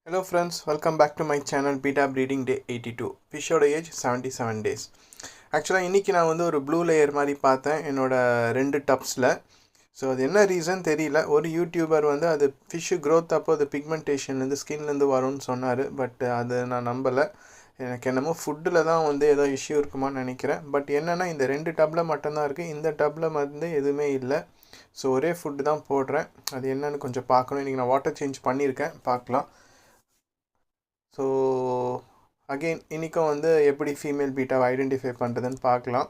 Hello friends, welcome back to my channel Beta Breeding Day 82. Fish age 77 days. ஆக்சுவலாக இன்றைக்கி நான் வந்து ஒரு ப்ளூ லேயர் மாதிரி பார்த்தேன் என்னோடய 2 டப்ஸில். ஸோ அது என்ன ரீசன் தெரியல. ஒரு யூடியூபர் வந்து அது ஃபிஷ்ஷு க்ரோத் அப்போ அது பிக்மெண்டேஷன்லேருந்து ஸ்கின்லேருந்து வரும்னு சொன்னார். பட் அது நான் நம்பலை. எனக்கு என்னமோ ஃபுட்டில் தான் வந்து ஏதோ இஷ்யூ இருக்குமான்னு நினைக்கிறேன். பட் என்னென்னா இந்த 2 டப்பில் மட்டும்தான் இருக்குது. இந்த டப்பில் வந்து எதுவுமே இல்லை. ஸோ ஒரே ஃபுட்டு தான் போடுறேன். அது என்னென்னு கொஞ்சம் பார்க்கணும். இன்றைக்கி நான் வாட்டர் சேஞ்ச் பண்ணியிருக்கேன், பார்க்கலாம். ஸோ அகெயின் இன்றைக்கும் வந்து எப்படி ஃபீமேல் பீட்டாவை ஐடென்டிஃபை பண்ணுறதுன்னு பார்க்கலாம்.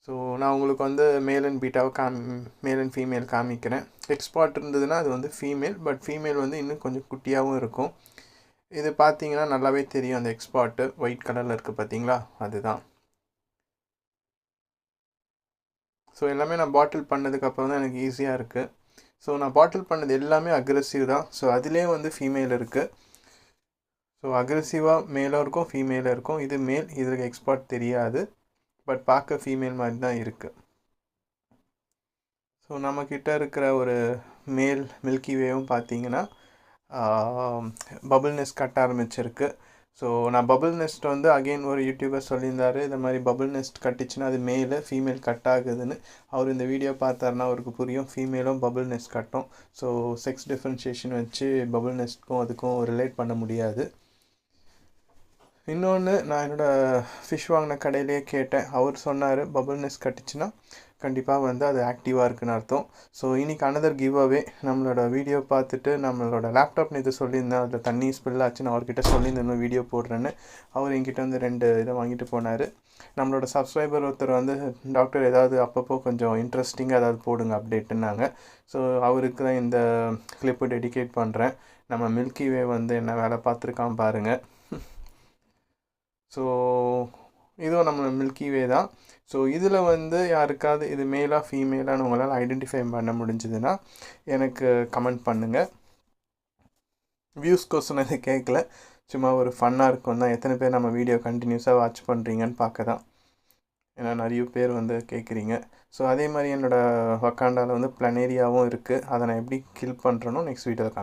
ஸோ நான் உங்களுக்கு வந்து male and பீட்டாவை male and female காமிக்கிறேன். எக்ஸ்பாட் இருந்ததுன்னா அது வந்து ஃபீமேல், பட் ஃபீமேல் வந்து இன்னும் கொஞ்சம் குட்டியாகவும் இருக்கும். இது பார்த்தீங்கன்னா நல்லாவே தெரியும். அந்த எக்ஸ்பாட்டு ஒயிட் கலரில் இருக்குது பார்த்தீங்களா, அதுதான். ஸோ எல்லாமே நான் பாட்டில் பண்ணதுக்கப்புறம் தான் எனக்கு ஈஸியாக இருக்குது. ஸோ நான் பாட்டில் பண்ணது எல்லாமே அக்ரெசிவ் தான். ஸோ அதிலே வந்து ஃபீமேல் இருக்குது. ஸோ அக்ரெசிவாக மேலும் இருக்கும், ஃபீமேலும் இருக்கும். இது மேல், இதுக்கு எக்ஸ்பாட் தெரியாது, பட் பார்க்க ஃபீமேல் மாதிரி தான் இருக்குது. ஸோ நம்மக்கிட்ட இருக்கிற ஒரு மேல் மில்கி வேவும் பார்த்தீங்கன்னா பபுள் நெஸ்ட் கட்ட ஆரம்பிச்சிருக்கு. ஸோ நான் பபுள் நெஸ்ட் வந்து அகெயின் ஒரு யூடியூபர் சொல்லியிருந்தார், இந்த மாதிரி பபுள் நெஸ்ட் கட்டிச்சுன்னா அது மேலே, ஃபீமேல் கட் ஆகுதுன்னு. அவர் இந்த வீடியோ பார்த்தாருன்னா அவருக்கு புரியும். ஃபீமேலும் பபுள் நெஸ்ட் கட்டும். ஸோ செக்ஸ் டிஃப்ரென்ஷியேஷன் வச்சு பபுள் நெஸ்ட்க்கும் அதுக்கும் ரிலேட் பண்ண முடியாது. இன்னொன்று, நான் என்னோடய ஃபிஷ் வாங்கின கடையிலேயே கேட்டேன். அவர் சொன்னார் பபுள் நெஸ்ட் கட்டிச்சுன்னா கண்டிப்பாக வந்து அது ஆக்டிவாக இருக்குன்னு அர்த்தம். ஸோ இன்றைக்கி அனதர் கிவ் அவே. நம்மளோட வீடியோ பார்த்துட்டு நம்மளோட லேப்டாப்னு இது சொல்லியிருந்தேன், அதில் தண்ணி ஸ்பில் ஆச்சுன்னு அவர்கிட்ட சொல்லியிருந்தேன் வீடியோ போடுறேன்னு. அவர் என்கிட்ட வந்து 2 இதை வாங்கிட்டு போனார். நம்மளோட சப்ஸ்கிரைபர் ஒருத்தர் வந்து டாக்டர் ஏதாவது அப்பப்போ கொஞ்சம் இன்ட்ரெஸ்டிங்காக ஏதாவது போடுங்க அப்டேட்டுன்னாங்க. ஸோ அவருக்கு தான் இந்த கிளிப்பு டெடிகேட் பண்ணுறேன். நம்ம மில்கி வே வந்து என்ன வேலை பார்த்துருக்கான் பாருங்கள். ஸோ இதுவும் நம்ம மில்கி வே தான். ஸோ இதில் வந்து யாருக்காவது இது மேலாக ஃபீமேலான்னு உங்களால் ஐடென்டிஃபை பண்ண முடிஞ்சதுன்னா எனக்கு கமெண்ட் பண்ணுங்கள். வியூஸ்கோசம் இது கேட்கல, சும்மா ஒரு ஃபன்னாக இருக்கும் தான். எத்தனை பேர் நம்ம வீடியோ கண்டினியூஸாக வாட்ச் பண்ணுறீங்கன்னு பார்க்க தான். ஏன்னா நிறைய பேர் வந்து கேட்குறீங்க. ஸோ அதே மாதிரி என்னோடய வக்காண்டாவில் வந்து ப்ளனேரியாவும் இருக்குது. அதை நான் எப்படி கில் பண்ணுறேனோ நெக்ஸ்ட் வீடியோவில்